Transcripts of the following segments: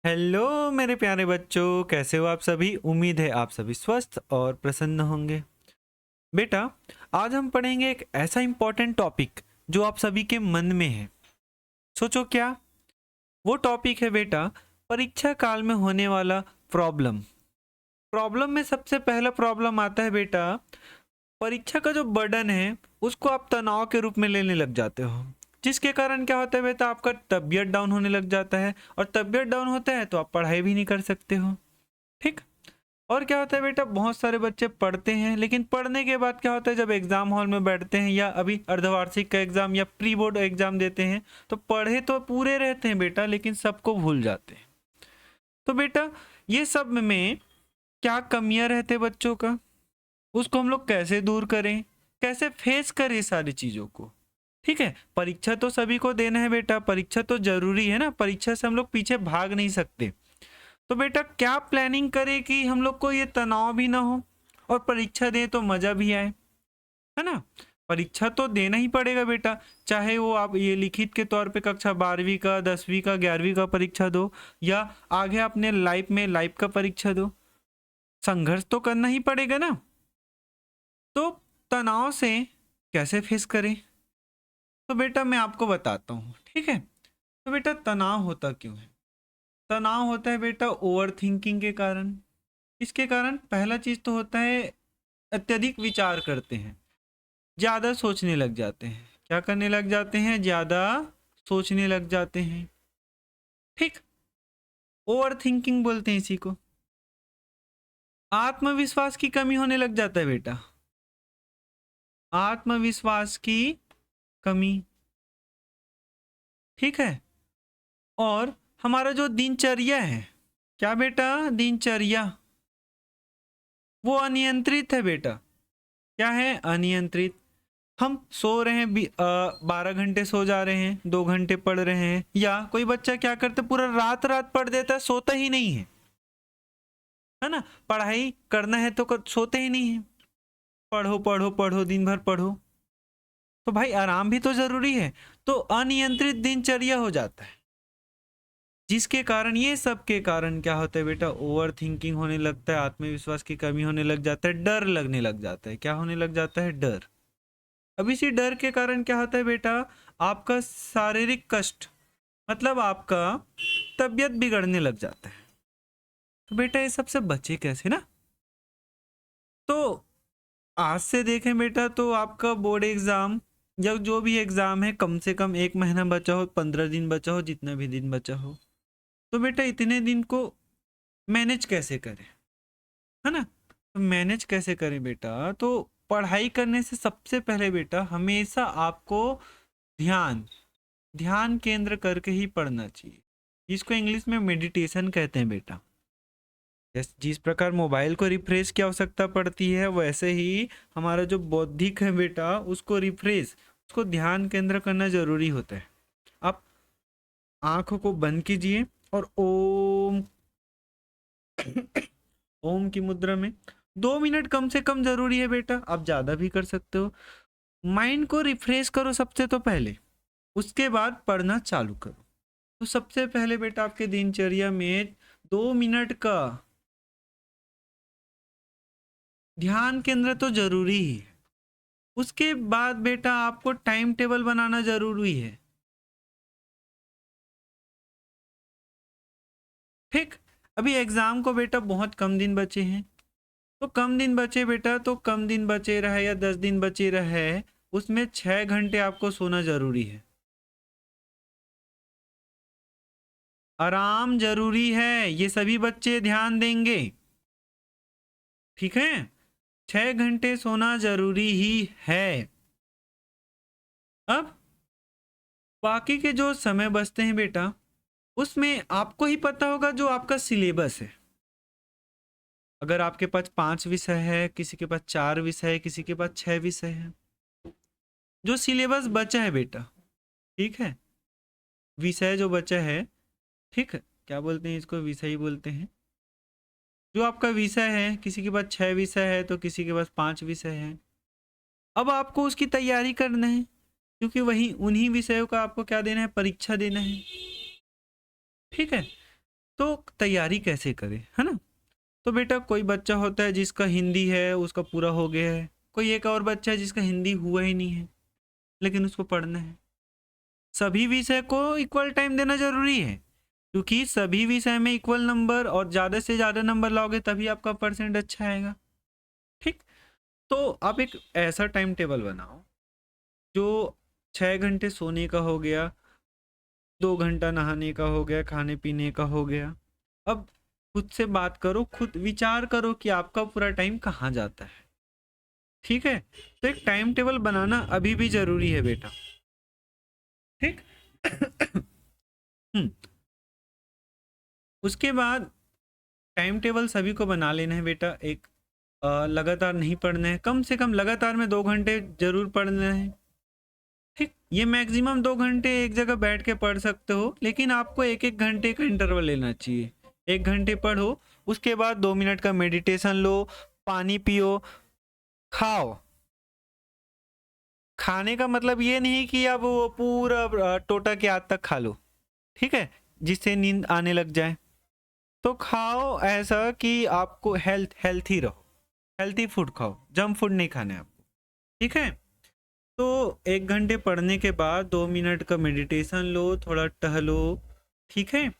Hello मेरे प्यारे बच्चों, कैसे हो आप सभी। उम्मीद है आप सभी स्वस्थ और प्रसन्न होंगे। बेटा, आज हम पढ़ेंगे एक ऐसा इंपॉर्टेंट टॉपिक जो आप सभी के मन में है। सोचो क्या वो टॉपिक है बेटा। परीक्षा काल में होने वाला प्रॉब्लम। प्रॉब्लम में सबसे पहला प्रॉब्लम आता है बेटा, परीक्षा का जो बर्डन है उसको आप तनाव के रूप में लेने लग जाते हो, जिसके कारण क्या होता है बेटा, आपका तबीयत डाउन होने लग जाता है। और तबीयत डाउन होता है तो आप पढ़ाई भी नहीं कर सकते हो। ठीक। और क्या होता है बेटा, बहुत सारे बच्चे पढ़ते हैं लेकिन पढ़ने के बाद क्या होता है, जब एग्जाम हॉल में बैठते हैं या अभी अर्धवार्षिक का एग्जाम या प्री बोर्ड एग्जाम देते हैं तो पढ़े तो पूरे रहते हैं बेटा, लेकिन सबको भूल जाते हैं। तो बेटा, ये सब में क्या कमियां रहते हैं बच्चों का, उसको हम लोग कैसे दूर करें, कैसे फेस करें सारी चीजों को। ठीक है, परीक्षा तो सभी को देना है बेटा, परीक्षा तो जरूरी है ना, परीक्षा से हम लोग पीछे भाग नहीं सकते। तो बेटा क्या प्लानिंग करें कि हम लोग को ये तनाव भी ना हो और परीक्षा दें तो मजा भी आए, है ना। परीक्षा तो देना ही पड़ेगा बेटा, चाहे वो आप ये लिखित के तौर पे कक्षा 12वीं का, 10वीं का, 11वीं का परीक्षा दो, या आगे अपने लाइफ में लाइफ का परीक्षा दो, संघर्ष तो करना ही पड़ेगा ना। तो तनाव से कैसे फेस करें, तो बेटा मैं आपको बताता हूँ। ठीक है, तो बेटा तनाव होता क्यों है। तनाव होता है बेटा ओवर थिंकिंग के कारण। इसके कारण पहला चीज तो होता है, अत्यधिक विचार करते हैं, ज्यादा सोचने लग जाते हैं। क्या करने लग जाते हैं, ज्यादा सोचने लग जाते हैं। ठीक, ओवर थिंकिंग बोलते हैं इसी को। आत्मविश्वास की कमी होने लग जाता है बेटा, आत्मविश्वास की कमी। ठीक है, और हमारा जो दिनचर्या है, क्या बेटा, दिनचर्या वो अनियंत्रित है बेटा। क्या है, अनियंत्रित। हम सो रहे हैं, 12 घंटे सो जा रहे हैं, 2 घंटे पढ़ रहे हैं, या कोई बच्चा क्या करता है, पूरा रात रात पढ़ देता है, सोता ही नहीं है ना। पढ़ाई करना है तो सोते ही नहीं है, पढ़ो पढ़ो पढ़ो, दिन भर पढ़ो। तो भाई आराम भी तो जरूरी है। तो अनियंत्रित दिनचर्या हो जाता है, जिसके कारण, ये सब के कारण क्या होता है बेटा, ओवर थिंकिंग होने लगता है, आत्मविश्वास की कमी होने लग जाता है, डर लगने लग जाता है। क्या होने लग जाता है, डर। अब इसी डर के कारण क्या होता है बेटा, आपका शारीरिक कष्ट, मतलब आपका तबीयत बिगड़ने लग जाता है। तो बेटा ये सबसे बचे कैसे ना। तो आज से देखें बेटा, तो आपका बोर्ड एग्जाम या जो भी एग्जाम है, कम से कम 1 महीना बचा हो, 15 दिन बचा हो, जितना भी दिन बचा हो, तो बेटा इतने दिन को मैनेज कैसे करें, है ना। तो मैनेज कैसे करें बेटा, तो पढ़ाई करने से सबसे पहले बेटा हमेशा आपको ध्यान ध्यान केंद्र करके ही पढ़ना चाहिए। इसको इंग्लिश में मेडिटेशन कहते हैं बेटा। जिस प्रकार मोबाइल को रिफ्रेश की आवश्यकता पड़ती है, वैसे ही हमारा जो बौद्धिक है बेटा, उसको रिफ्रेश, उसको ध्यान केंद्र करना जरूरी होता है। आप आंखों को बंद कीजिए और ओम ओम की मुद्रा में 2 मिनट कम से कम जरूरी है बेटा, आप ज्यादा भी कर सकते हो। माइंड को रिफ्रेश करो सबसे तो पहले, उसके बाद पढ़ना चालू करो। तो सबसे पहले बेटा आपके दिनचर्या में 2 मिनट का ध्यान केंद्र तो जरूरी ही है। उसके बाद बेटा आपको टाइम टेबल बनाना जरूरी है। ठीक, अभी एग्जाम को बेटा बहुत कम दिन बचे हैं, तो कम दिन बचे बेटा, तो कम दिन बचे रहे या 10 दिन बचे रहे, उसमें 6 घंटे आपको सोना जरूरी है। आराम जरूरी है, ये सभी बच्चे ध्यान देंगे। ठीक है, 6 घंटे सोना जरूरी ही है। अब बाकी के जो समय बचते हैं बेटा, उसमें आपको ही पता होगा जो आपका सिलेबस है। अगर आपके पास 5 विषय है, किसी के पास 4 विषय है, किसी के पास 6 विषय है, जो सिलेबस बचा है बेटा, ठीक है, विषय जो बचा है, ठीक है, क्या बोलते हैं इसको, विषय ही बोलते हैं। जो आपका विषय है, किसी के पास 6 विषय है तो किसी के पास 5 विषय है। अब आपको उसकी तैयारी करना है, क्योंकि वही उन्हीं विषयों का आपको क्या देना है, परीक्षा देना है। ठीक है, तो तैयारी कैसे करें, है ना। तो बेटा कोई बच्चा होता है जिसका हिंदी है उसका पूरा हो गया है, कोई एक और बच्चा है जिसका हिंदी हुआ ही नहीं है लेकिन उसको पढ़ना है। सभी विषय को इक्वल टाइम देना जरूरी है, क्योंकि सभी विषय में इक्वल नंबर और ज़्यादा से ज़्यादा नंबर लाओगे तभी आपका परसेंट अच्छा आएगा। ठीक, तो आप एक ऐसा टाइम टेबल बनाओ जो 6 घंटे सोने का हो गया, 2 घंटा नहाने का हो गया, खाने पीने का हो गया। अब खुद से बात करो, खुद विचार करो कि आपका पूरा टाइम कहाँ जाता है। ठीक है, तो एक टाइम टेबल बनाना अभी भी जरूरी है बेटा। ठीक उसके बाद टाइम टेबल सभी को बना लेना है बेटा। एक लगातार नहीं पढ़ना है, कम से कम लगातार में 2 घंटे जरूर पढ़ना है। ठीक, ये मैक्सिमम 2 घंटे एक जगह बैठ के पढ़ सकते हो, लेकिन आपको 1-1 घंटे का इंटरवल लेना चाहिए। 1 घंटे पढ़ो, उसके बाद 2 मिनट का मेडिटेशन लो, पानी पियो, खाओ। खाने का मतलब ये नहीं कि अब वो पूरा टोटा के आज तक खा लो, ठीक है, जिससे नींद आने लग जाए। तो खाओ ऐसा कि आपको हेल्थी रहो, हेल्थी फूड खाओ, जंक फूड नहीं खाने आपको। ठीक है, तो 1 घंटे पढ़ने के बाद 2 मिनट का मेडिटेशन लो, थोड़ा टहलो। ठीक है,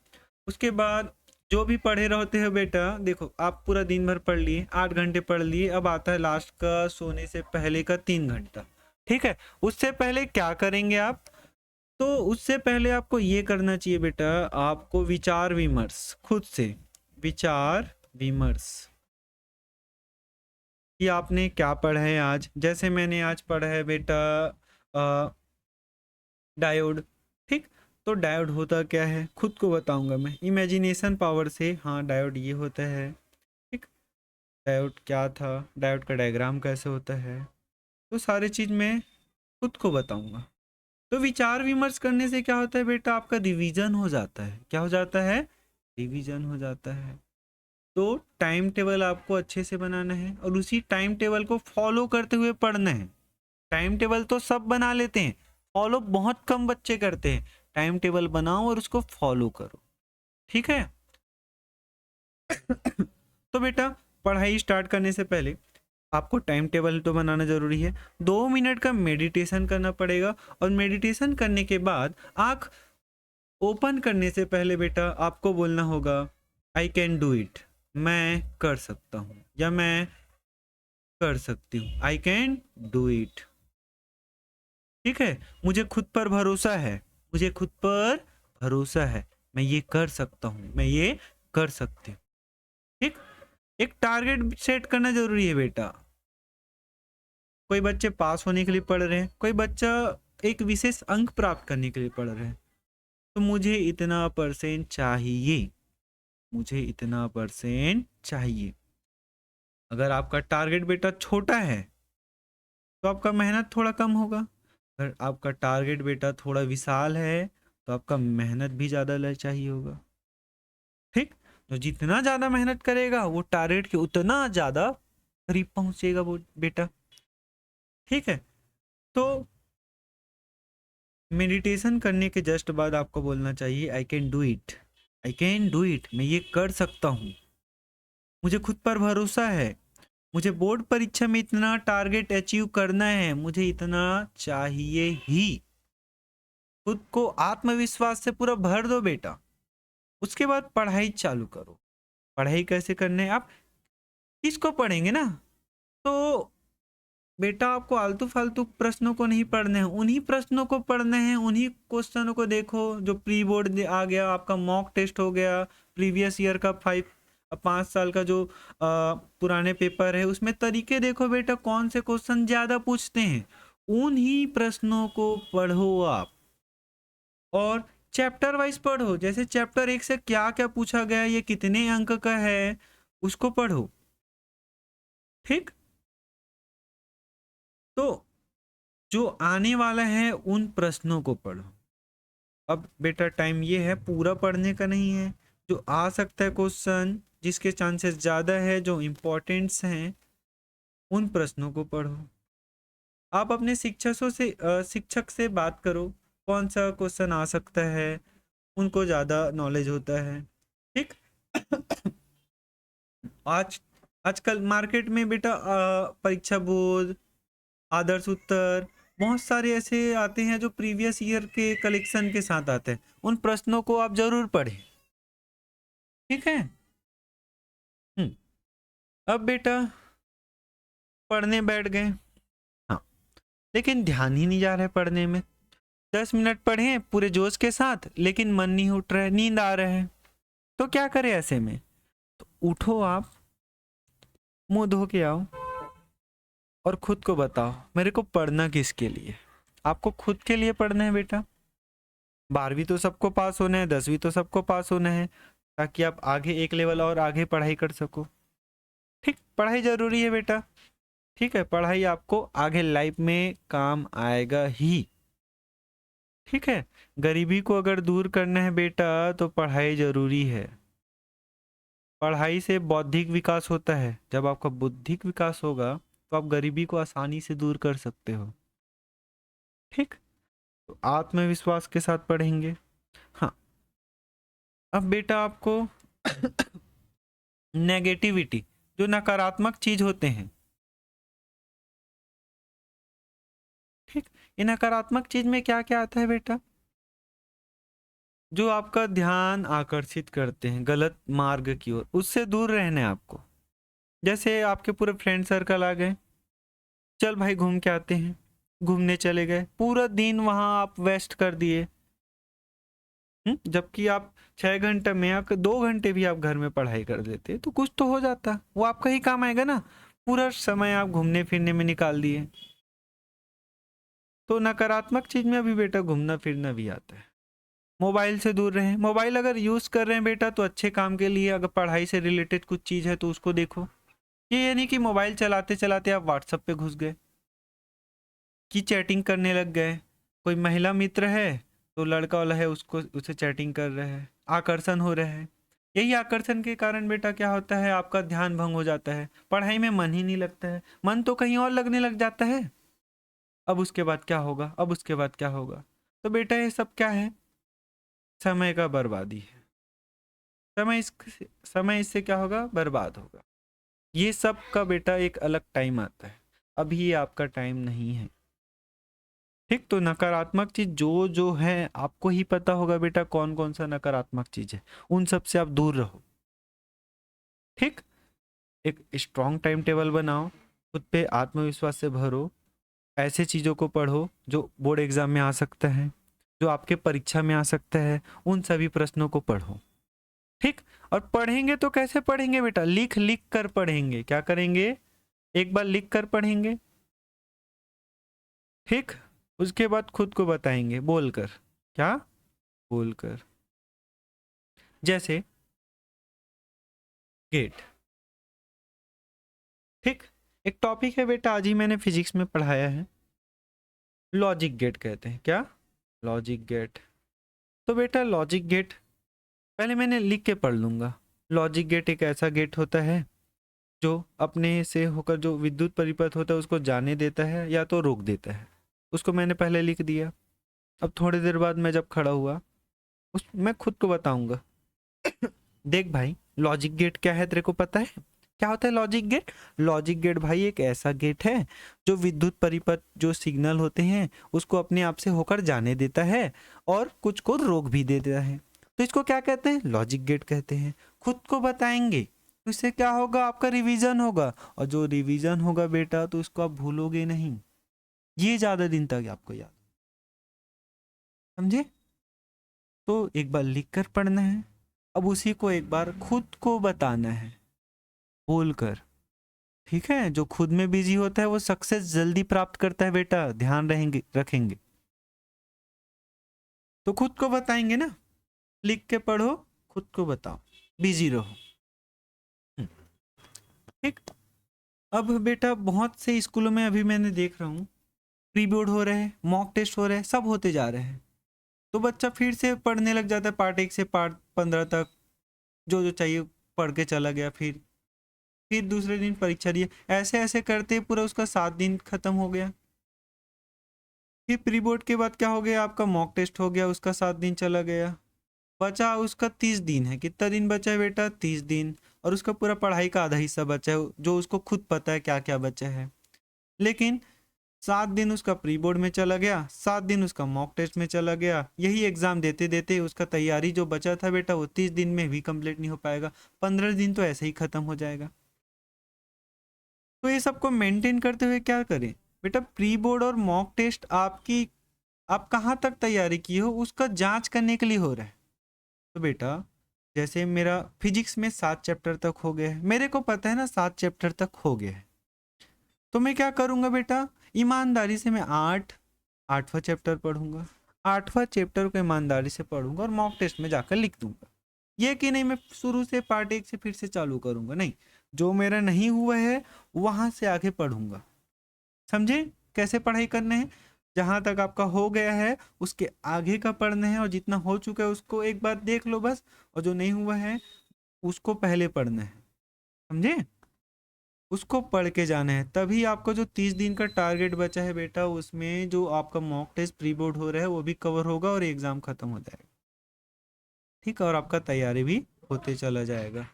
उसके बाद जो भी पढ़े रहते हो बेटा, देखो आप पूरा दिन भर पढ़ लिए, 8 घंटे पढ़ लिए, अब आता है लास्ट का सोने से पहले का 3 घंटा। ठीक है, उससे पहले क्या करेंगे आप, तो उससे पहले आपको ये करना चाहिए बेटा, आपको विचार विमर्श, खुद से विचार विमर्श कि आपने क्या पढ़ा है आज। जैसे मैंने आज पढ़ा है बेटा डायोड। ठीक, तो डायोड होता क्या है खुद को बताऊंगा मैं इमेजिनेशन पावर से। हाँ, डायोड ये होता है। ठीक, डायोड क्या था, डायोड का डायग्राम कैसे होता है, तो सारी चीज़ मैं खुद को बताऊंगा। तो विचार विमर्श करने से क्या होता है बेटा, आपका रिवीजन हो जाता है। क्या हो जाता है, रिवीजन हो जाता है। तो टाइम टेबल आपको अच्छे से बनाना है और उसी टाइम टेबल को फॉलो करते हुए पढ़ना है। टाइम टेबल तो सब बना लेते हैं, फॉलो बहुत कम बच्चे करते हैं। टाइम टेबल बनाओ और उसको फॉलो करो। ठीक है तो बेटा पढ़ाई स्टार्ट करने से पहले आपको टाइम टेबल तो बनाना जरूरी है, 2 मिनट का मेडिटेशन करना पड़ेगा। और मेडिटेशन करने के बाद आंख ओपन करने से पहले बेटा आपको बोलना होगा आई कैन डू इट, मैं कर सकता हूँ या मैं कर सकती हूँ, आई कैन डू इट। ठीक है, मुझे खुद पर भरोसा है, मुझे खुद पर भरोसा है, मैं ये कर सकता हूँ, मैं ये कर सकती हूँ। ठीक, एक टारगेट सेट करना जरूरी है बेटा। कोई बच्चे पास होने के लिए पढ़ रहे हैं, कोई बच्चा एक विशेष अंक प्राप्त करने के लिए पढ़ रहे हैं, तो मुझे इतना परसेंट चाहिए, मुझे इतना परसेंट चाहिए। अगर आपका टारगेट बेटा छोटा है तो आपका मेहनत थोड़ा कम होगा, अगर आपका टारगेट बेटा थोड़ा विशाल है तो आपका मेहनत भी ज़्यादा चाहिए होगा। ठीक, तो जितना ज़्यादा मेहनत करेगा वो टारगेट के उतना ज़्यादा करीब पहुंचेगा वो बेटा। ठीक है, तो मेडिटेशन करने के जस्ट बाद आपको बोलना चाहिए I can do it, I can do it, मैं ये कर सकता हूँ, मुझे खुद पर भरोसा है, मुझे बोर्ड परीक्षा में इतना टारगेट अचीव करना है, मुझे इतना चाहिए ही। खुद को आत्मविश्वास से पूरा भर दो बेटा। उसके बाद पढ़ाई चालू करो। पढ़ाई कैसे करने है, आप किसको पढ़ेंगे ना, तो बेटा आपको आलतू फालतू प्रश्नों को नहीं पढ़ने हैं, उन्हीं प्रश्नों को पढ़ने हैं, उन्हीं क्वेश्चनों को देखो जो प्री बोर्ड आ गया, आपका मॉक टेस्ट हो गया, प्रीवियस ईयर का 5 साल का जो पुराने पेपर है उसमें तरीके देखो बेटा, कौन से क्वेश्चन ज़्यादा पूछते हैं, उन्हीं प्रश्नों को पढ़ो आप। और चैप्टर वाइज पढ़ो, जैसे चैप्टर 1 से क्या क्या पूछा गया, ये कितने अंक का है, उसको पढ़ो। ठीक, तो जो आने वाला है उन प्रश्नों को पढ़ो। अब बेटा टाइम ये है, पूरा पढ़ने का नहीं है, जो आ सकता है क्वेश्चन, जिसके चांसेस ज़्यादा है, जो इम्पोर्टेंट्स हैं, उन प्रश्नों को पढ़ो। आप अपने शिक्षक से बात करो, कौन सा क्वेश्चन आ सकता है, उनको ज़्यादा नॉलेज होता है। ठीक। आजकल मार्केट में बेटा परीक्षा बोध, आदर्श उत्तर, बहुत सारे ऐसे आते हैं जो प्रीवियस ईयर के कलेक्शन के साथ आते हैं। उन प्रश्नों को आप जरूर पढ़ें। ठीक है। अब बेटा पढ़ने बैठ गए। हाँ, लेकिन ध्यान ही नहीं जा रहा है पढ़ने में। 10 मिनट पढ़े पूरे जोश के साथ, लेकिन मन नहीं उठ रहा है, नींद आ रहा है। तो क्या करें ऐसे में? तो उठो, आप मुंह धो के आओ और खुद को बताओ मेरे को पढ़ना किसके लिए। आपको खुद के लिए पढ़ना है बेटा। 12वीं तो सबको पास होना है, 10वीं तो सबको पास होना है, ताकि आप आगे एक लेवल और आगे पढ़ाई कर सको। ठीक, पढ़ाई जरूरी है बेटा। ठीक है, पढ़ाई आपको आगे लाइफ में काम आएगा ही। ठीक है, गरीबी को अगर दूर करना है बेटा तो पढ़ाई जरूरी है। पढ़ाई से बौद्धिक विकास होता है। जब आपका बौद्धिक विकास होगा तो आप गरीबी को आसानी से दूर कर सकते हो। ठीक, तो आत्मविश्वास के साथ पढ़ेंगे। हाँ, अब बेटा आपको नेगेटिविटी, जो नकारात्मक चीज होते हैं, ठीक, ये नकारात्मक चीज में क्या क्या आता है बेटा? जो आपका ध्यान आकर्षित करते हैं गलत मार्ग की ओर, उससे दूर रहना है आपको। जैसे आपके पूरे फ्रेंड सर्कल आ गए, चल भाई घूम के आते हैं, घूमने चले गए, पूरा दिन वहां आप वेस्ट कर दिए। जबकि आप 6 घंटे में या 2 घंटे भी आप घर में पढ़ाई कर लेते तो कुछ तो हो जाता, वो आपका ही काम आएगा ना। पूरा समय आप घूमने फिरने में निकाल दिए। तो नकारात्मक चीज में अभी बेटा घूमना फिरना भी आता है। मोबाइल से दूर रहें। मोबाइल अगर यूज कर रहे हैं बेटा तो अच्छे काम के लिए, अगर पढ़ाई से रिलेटेड कुछ चीज है तो उसको देखो। ये नहीं कि मोबाइल चलाते चलाते आप व्हाट्सएप पे घुस गए कि चैटिंग करने लग गए। कोई महिला मित्र है तो लड़का वाला है, उसको उसे चैटिंग कर रहे हैं, आकर्षण हो रहा है। यही आकर्षण के कारण बेटा क्या होता है, आपका ध्यान भंग हो जाता है, पढ़ाई में मन ही नहीं लगता है, मन तो कहीं और लगने लग जाता है। अब उसके बाद क्या होगा, अब उसके बाद क्या होगा? तो बेटा ये सब क्या है? समय का बर्बादी है। समय इससे क्या होगा, बर्बाद होगा। ये सब का बेटा एक अलग टाइम आता है, अभी ये आपका टाइम नहीं है। ठीक, तो नकारात्मक चीज जो जो है आपको ही पता होगा बेटा, कौन कौन सा नकारात्मक चीज है, उन सब से आप दूर रहो। ठीक, एक स्ट्रॉन्ग टाइम टेबल बनाओ, खुद पे आत्मविश्वास से भरो, ऐसे चीजों को पढ़ो जो बोर्ड एग्जाम में आ सकता है, जो आपके परीक्षा में आ सकता है, उन सभी प्रश्नों को पढ़ो। ठीक, और पढ़ेंगे तो कैसे पढ़ेंगे बेटा? लिख लिख कर पढ़ेंगे। क्या करेंगे? एक बार लिख कर पढ़ेंगे। ठीक, उसके बाद खुद को बताएंगे बोलकर। क्या? बोलकर। जैसे गेट। ठीक, एक टॉपिक है बेटा, आज ही मैंने फिजिक्स में पढ़ाया है, लॉजिक गेट कहते हैं। क्या? Logic gate. तो बेटा लॉजिक गेट पहले मैंने लिख के पढ़ लूंगा। लॉजिक गेट एक ऐसा गेट होता है जो अपने से होकर जो विद्युत परिपथ होता है उसको जाने देता है या तो रोक देता है। उसको मैंने पहले लिख दिया। अब थोड़ी देर बाद मैं जब खड़ा हुआ, उस मैं खुद को बताऊंगा देख भाई लॉजिक गेट क्या है, तेरे को पता है क्या होता है लॉजिक गेट? लॉजिक गेट भाई एक ऐसा गेट है जो विद्युत परिपथ जो सिग्नल होते हैं उसको अपने आप से होकर जाने देता है और कुछ को रोक भी देता है। तो इसको क्या कहते हैं? लॉजिक गेट कहते हैं। खुद को बताएंगे तो इससे क्या होगा, आपका रिवीजन होगा, और जो रिवीजन होगा बेटा तो उसको आप भूलोगे नहीं, ये ज्यादा दिन तक आपको याद, समझे? तो एक बार लिख कर पढ़ना है, अब उसी को एक बार खुद को बताना है बोलकर। ठीक है, जो खुद में बिजी होता है वो सक्सेस जल्दी प्राप्त करता है बेटा, ध्यान रहेंगे रखेंगे। तो खुद को बताएंगे ना, लिख के पढ़ो, खुद को बताओ, बिजी रहो। ठीक, अब बेटा बहुत से स्कूलों में अभी मैंने देख रहा हूँ प्री बोर्ड हो रहे हैं, मॉक टेस्ट हो रहे हैं, सब होते जा रहे हैं। तो बच्चा फिर से पढ़ने लग जाता है, पार्ट 1 से पार्ट 15 तक जो जो चाहिए पढ़ के चला गया, फिर दूसरे दिन परीक्षा दिए, ऐसे ऐसे करते पूरा उसका 7 दिन खत्म हो गया। फिर प्री बोर्ड के बाद क्या हो गया, आपका मॉक टेस्ट हो गया, उसका 7 दिन चला गया। बचा उसका 30 दिन है। कितना दिन बचा है बेटा? 30 दिन। और उसका पूरा पढ़ाई का आधा हिस्सा बचा है जो उसको खुद पता है क्या क्या बचा है। लेकिन 7 दिन उसका प्री बोर्ड में चला गया, 7 दिन उसका मॉक टेस्ट में चला गया। यही एग्जाम देते देते उसका तैयारी जो बचा था बेटा वो 30 दिन में भी कंप्लीट नहीं हो पाएगा। 15 दिन तो ऐसे ही खत्म हो जाएगा। तो ये सबको मेंटेन करते हुए क्या करें बेटा? प्री बोर्ड और मॉक टेस्ट आप कहाँ तक तैयारी की हो उसका जांच करने के लिए हो रहा है। तो बेटा जैसे मेरा फिजिक्स में 7 चैप्टर तक हो गया है, मेरे को पता है ना 7 चैप्टर तक हो गया है, तो मैं क्या करूँगा बेटा? ईमानदारी से मैं 8वां चैप्टर पढ़ूंगा, 8वां चैप्टर को ईमानदारी से पढ़ूंगा और मॉक टेस्ट में जाकर लिख दूंगा। ये कि नहीं मैं शुरू से पार्ट 1 से फिर से चालू करूंगा, नहीं, जो मेरा नहीं हुआ है वहां से आगे पढ़ूंगा। समझे कैसे पढ़ाई करने हैं? जहां तक आपका हो गया है उसके आगे का पढ़ना है, और जितना हो चुका है उसको एक बार देख लो बस, और जो नहीं हुआ है उसको पहले पढ़ना है। समझे? उसको पढ़ के जाना है, तभी आपको जो 30 दिन का टारगेट बचा है बेटा उसमें जो आपका मॉक टेस्ट प्री बोर्ड हो रहा है वो भी कवर होगा और एग्जाम खत्म हो जाएगा। ठीक है? और आपका तैयारी भी होते चला जाएगा।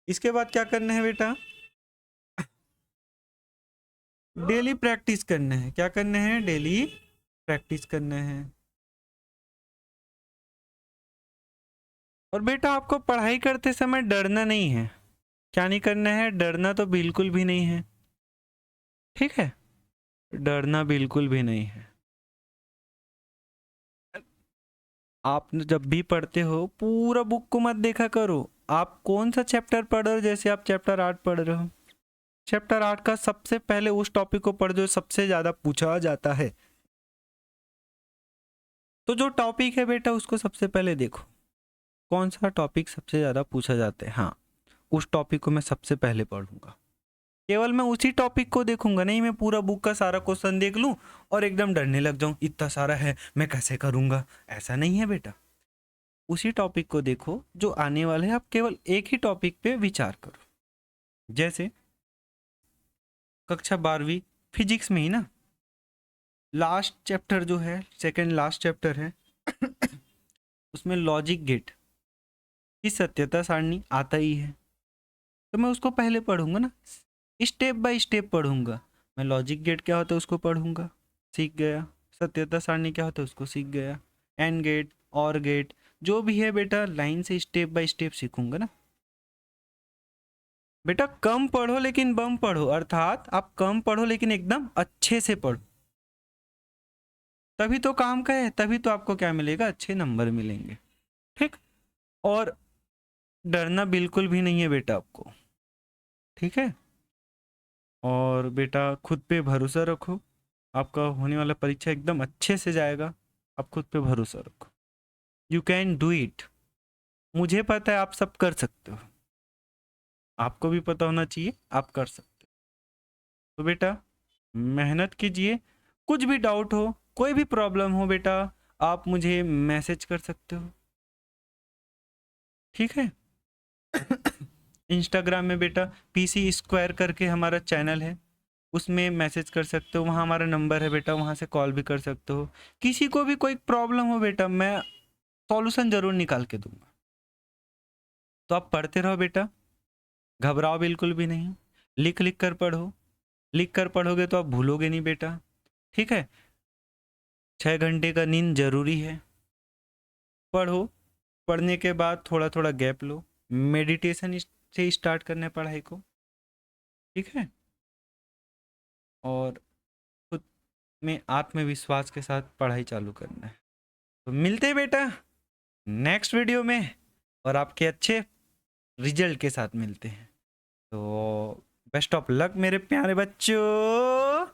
इसके बाद क्या करना है बेटा? डेली प्रैक्टिस करना है। क्या करना है? डेली प्रैक्टिस करना है। और बेटा आपको पढ़ाई करते समय डरना नहीं है। क्या नहीं करना है? डरना तो बिल्कुल भी नहीं है। ठीक है? डरना बिल्कुल भी नहीं है। आप जब भी पढ़ते हो पूरा बुक को मत देखा करो। आप कौन सा चैप्टर पढ़ रहे हो? जैसे आप चैप्टर 8 पढ़ रहे हो, चैप्टर 8 का सबसे पहले उस टॉपिक को पढ़ जो सबसे ज्यादा पूछा जाता है। तो जो टॉपिक है बेटा उसको सबसे पहले देखो, कौन सा टॉपिक सबसे ज्यादा पूछा जाता है। हाँ, उस टॉपिक को मैं सबसे पहले पढ़ूंगा। केवल मैं उसी टॉपिक को देखूंगा, नहीं मैं पूरा बुक का सारा क्वेश्चन देख लूं और एकदम डरने लग जाऊं, इतना सारा है मैं कैसे करूंगा। ऐसा नहीं है बेटा। उसी टॉपिक को देखो जो आने वाले हैं, आप केवल एक ही टॉपिक पे विचार करो। जैसे कक्षा 12वीं फिजिक्स में ही ना लास्ट चैप्टर जो है, सेकंड लास्ट चैप्टर है उसमें लॉजिक गेट की सत्यता सारणी आता ही है। तो मैं उसको पहले पढ़ूंगा ना, स्टेप बाय स्टेप पढ़ूंगा। मैं लॉजिक गेट क्या होता है उसको पढ़ूंगा, सीख गया। सत्यता सारणी क्या होता है उसको सीख गया। एंड गेट, और गेट, जो भी है बेटा लाइन से स्टेप बाय स्टेप सीखूंगा ना। बेटा कम पढ़ो लेकिन बम पढ़ो, अर्थात आप कम पढ़ो लेकिन एकदम अच्छे से पढ़ो, तभी तो काम का है, तभी तो आपको क्या मिलेगा? अच्छे नंबर मिलेंगे। ठीक? और डरना बिल्कुल भी नहीं है बेटा आपको। ठीक है? और बेटा खुद पे भरोसा रखो, आपका होने वाला परीक्षा एकदम अच्छे से जाएगा। आप खुद पे भरोसा रखो। You can do it. मुझे पता है आप सब कर सकते हो, आपको भी पता होना चाहिए आप कर सकते हो। तो बेटा मेहनत कीजिए। कुछ भी डाउट हो, कोई भी प्रॉब्लम हो बेटा, आप मुझे मैसेज कर सकते हो। ठीक है? इंस्टाग्राम में बेटा पीसी स्क्वायर करके हमारा चैनल है, उसमें मैसेज कर सकते हो, वहाँ हमारा नंबर है बेटा, वहाँ से कॉल भी कर सकते हो। किसी को भी कोई प्रॉब्लम हो बेटा, मैं सॉल्यूशन जरूर निकाल के दूंगा। तो आप पढ़ते रहो बेटा, घबराओ बिल्कुल भी नहीं। लिख लिख कर पढ़ो, लिख कर पढ़ोगे तो आप भूलोगे नहीं बेटा। ठीक है? 6 घंटे का नींद जरूरी है। पढ़ो, पढ़ने के बाद थोड़ा थोड़ा गैप लो, मेडिटेशन से स्टार्ट करना है पढ़ाई को। ठीक है? और खुद में आत्मविश्वास के साथ पढ़ाई चालू करना है। तो मिलते हैं बेटा नेक्स्ट वीडियो में, और आपके अच्छे रिजल्ट के साथ मिलते हैं। तो बेस्ट ऑफ लक मेरे प्यारे बच्चों।